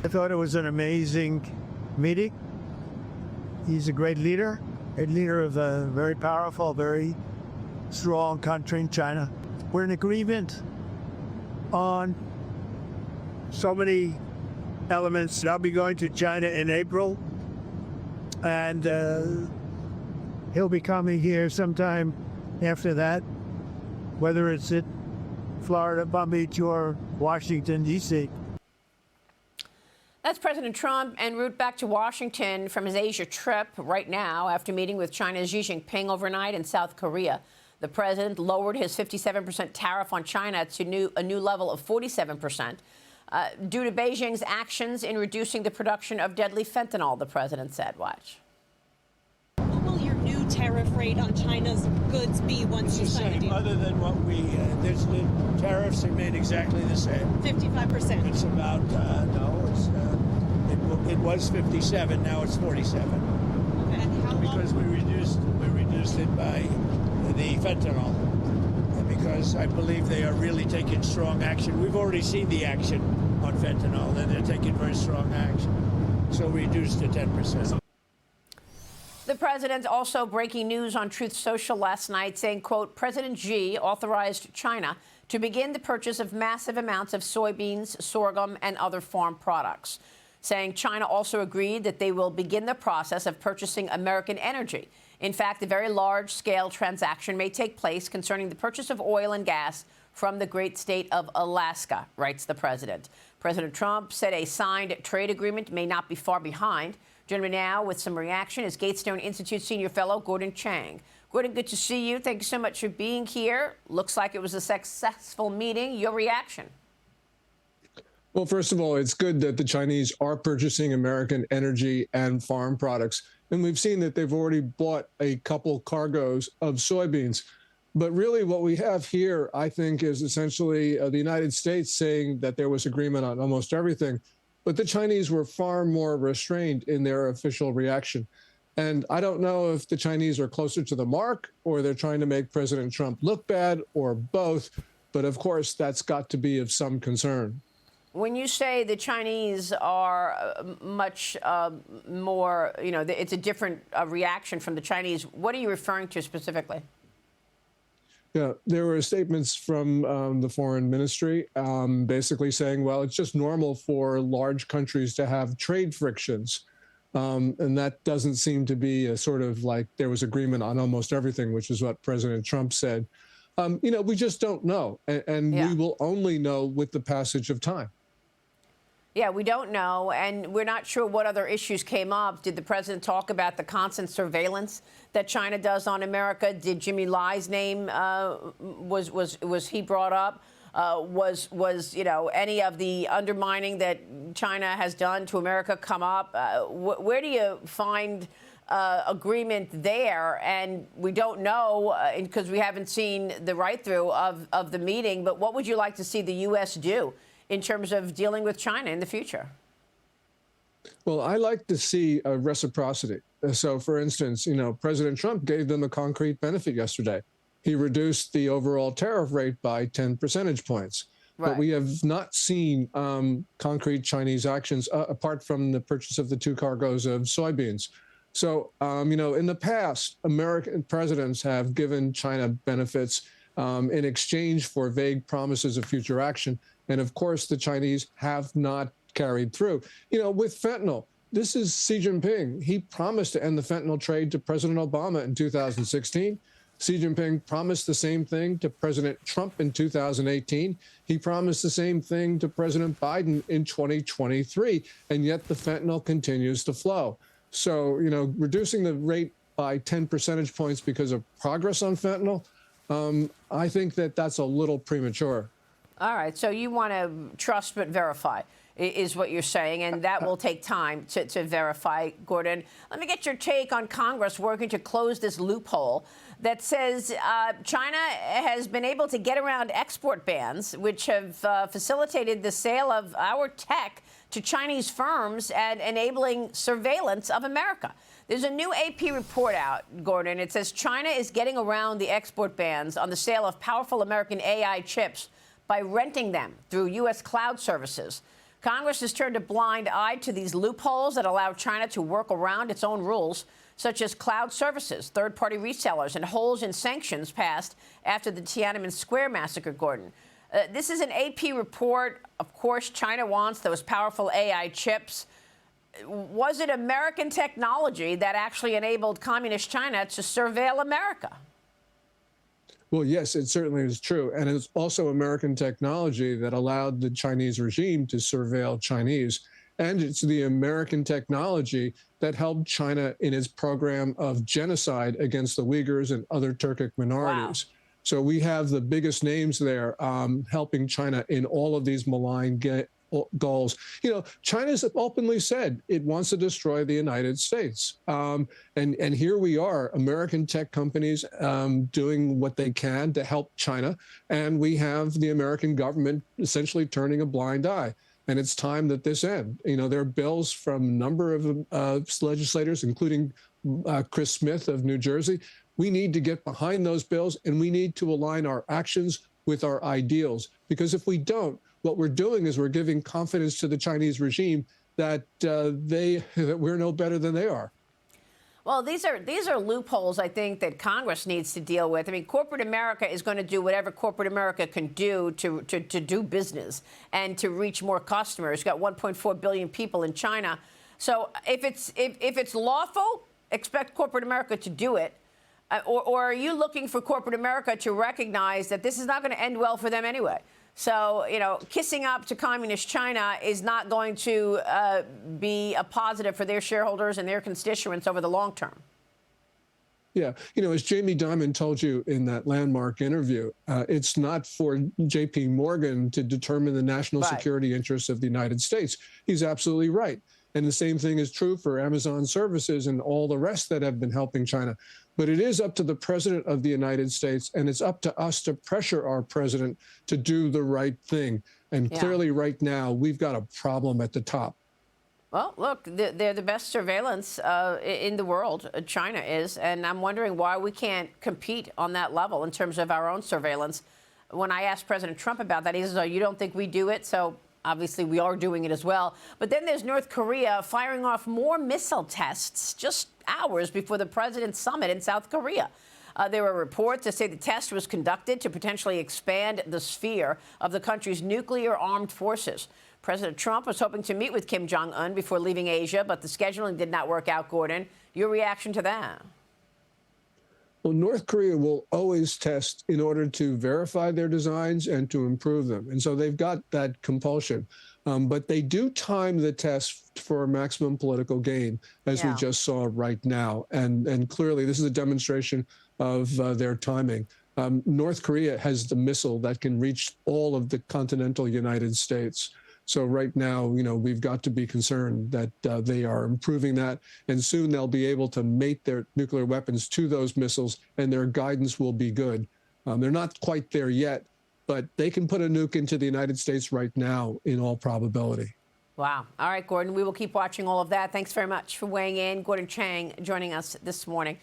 I thought it was an amazing meeting. He's a great leader of a very powerful, very strong country in China. We're in agreement on so many elements. I'll be going to China in April, and he'll be coming here sometime after that, whether it's at Florida, Palm Beach, or Washington, D.C. That's President Trump en route back to Washington from his Asia trip right now after meeting with China's Xi Jinping overnight in South Korea. The president lowered his 57% tariff on China to a new level of 47%. Due to Beijing's actions in reducing the production of deadly fentanyl, the president said. Watch. What will your new tariff rate on China's goods be once you sign a deal? Other than what the tariffs remain exactly the same. 55%. It's about, it was 57, now it's 47. Okay. And how long? Because we reduced it by the fentanyl. Because I believe they are really taking strong action. We've already seen the action on fentanyl, and they're taking very strong action. So reduced to 10%. The president also breaking news on Truth Social last night saying, quote, President Xi authorized China to begin the purchase of massive amounts of soybeans, sorghum, and other farm products, saying China also agreed that they will begin the process of purchasing American energy. In fact, a very large-scale transaction may take place concerning the purchase of oil and gas from the great state of Alaska, writes the president. President Trump said a signed trade agreement may not be far behind. Joining me now with some reaction is Gatestone Institute senior fellow Gordon Chang. Gordon, good to see you. Thank you so much for being here. Looks like it was a successful meeting. Your reaction? Well, first of all, it's good that the Chinese are purchasing American energy and farm products. And we've seen that they've already bought a couple cargoes of soybeans. But really what we have here, I think, is essentially the United States saying that there was agreement on almost everything. But the Chinese were far more restrained in their official reaction. And I don't know if the Chinese are closer to the mark or they're trying to make President Trump look bad or both. But of course, that's got to be of some concern. When you say the Chinese are much more, it's a different reaction from the Chinese, what are you referring to specifically? Yeah, there were statements from the foreign ministry basically saying, well, it's just normal for large countries to have trade frictions. And that doesn't seem to be a sort of like there was agreement on almost everything, which is what President Trump said. We just don't know. And we will only know with the passage of time. Yeah, we don't know, and we're not sure what other issues came up. Did the president talk about the constant surveillance that China does on America? Did Jimmy Lai's name was he brought up? Was any of the undermining that China has done to America come up? Where do you find agreement there? And we don't know because we haven't seen the write-through of the meeting. But what would you like to see the U.S. do in terms of dealing with China in the future? Well, I like to see a reciprocity. So, for instance, President Trump gave them a concrete benefit yesterday. He reduced the overall tariff rate by 10 percentage points. Right. But we have not seen concrete Chinese actions apart from the purchase of the 2 cargoes of soybeans. So, in the past, American presidents have given China benefits in exchange for vague promises of future action. And of course, the Chinese have not carried through. With fentanyl, this is Xi Jinping. He promised to end the fentanyl trade to President Obama in 2016. Xi Jinping promised the same thing to President Trump in 2018. He promised the same thing to President Biden in 2023. And yet the fentanyl continues to flow. So, reducing the rate by 10 percentage points because of progress on fentanyl, I think that that's a little premature. All right. So you want to trust but verify is what you're saying, and that will take time to verify, Gordon. Let me get your take on Congress working to close this loophole that says China has been able to get around export bans, which have facilitated the sale of our tech to Chinese firms and enabling surveillance of America. There's a new AP report out, Gordon. It says China is getting around the export bans on the sale of powerful American AI chips by renting them through U.S. cloud services. Congress has turned a blind eye to these loopholes that allow China to work around its own rules, such as cloud services, third-party resellers, and holes in sanctions passed after the Tiananmen Square massacre, Gordon. This is an AP report. Of course, China wants those powerful AI chips. Was it American technology that actually enabled communist China to surveil America? Well, yes, it certainly is true. And it's also American technology that allowed the Chinese regime to surveil Chinese. And it's the American technology that helped China in its program of genocide against the Uyghurs and other Turkic minorities. Wow. So we have the biggest names there helping China in all of these malign goals. You know, China's openly said it wants to destroy the United States. And here we are, American tech companies doing what they can to help China. And we have the American government essentially turning a blind eye. And it's time that this end. You know, there are bills from a number of legislators, including Chris Smith of New Jersey. We need to get behind those bills, and we need to align our actions with our ideals. Because if we don't, what we're doing is we're giving confidence to the Chinese regime that that we're no better than they are. Well, these are loopholes, I think, that Congress needs to deal with. I mean, corporate America is going to do whatever corporate America can do to do business and to reach more customers. You've got 1.4 billion people in China. So if it's lawful, expect corporate America to do it. Or are you looking for corporate America to recognize that this is not going to end well for them anyway? So, you know, kissing up to communist China is not going to be a positive for their shareholders and their constituents over the long term. Yeah. You know, as Jamie Dimon told you in that landmark interview, it's not for J.P. Morgan to determine the national security interests of the United States. He's absolutely right. And the same thing is true for Amazon services and all the rest that have been helping China. But it is up to the president of the United States, and it's up to us to pressure our president to do the right thing. And clearly right now, we've got a problem at the top. Well, look, they're the best surveillance in the world, China is. And I'm wondering why we can't compete on that level in terms of our own surveillance. When I asked President Trump about that, he says, oh, you don't think we do it? So obviously, we are doing it as well. But then there's North Korea firing off more missile tests just hours before the president's summit in South Korea. There were reports that say the test was conducted to potentially expand the sphere of the country's nuclear armed forces. President Trump was hoping to meet with Kim Jong-un before leaving Asia, but the scheduling did not work out, Gordon. Your reaction to that? Well, North Korea will always test in order to verify their designs and to improve them. And so they've got that compulsion. But they do time the test for maximum political gain, as we just saw right now. And clearly, this is a demonstration of their timing. North Korea has the missile that can reach all of the continental United States. So right now, you know, we've got to be concerned that they are improving that, and soon they'll be able to mate their nuclear weapons to those missiles, and their guidance will be good. They're not quite there yet, but they can put a nuke into the United States right now, in all probability. Wow. All right, Gordon, we will keep watching all of that. Thanks very much for weighing in. Gordon Chang joining us this morning.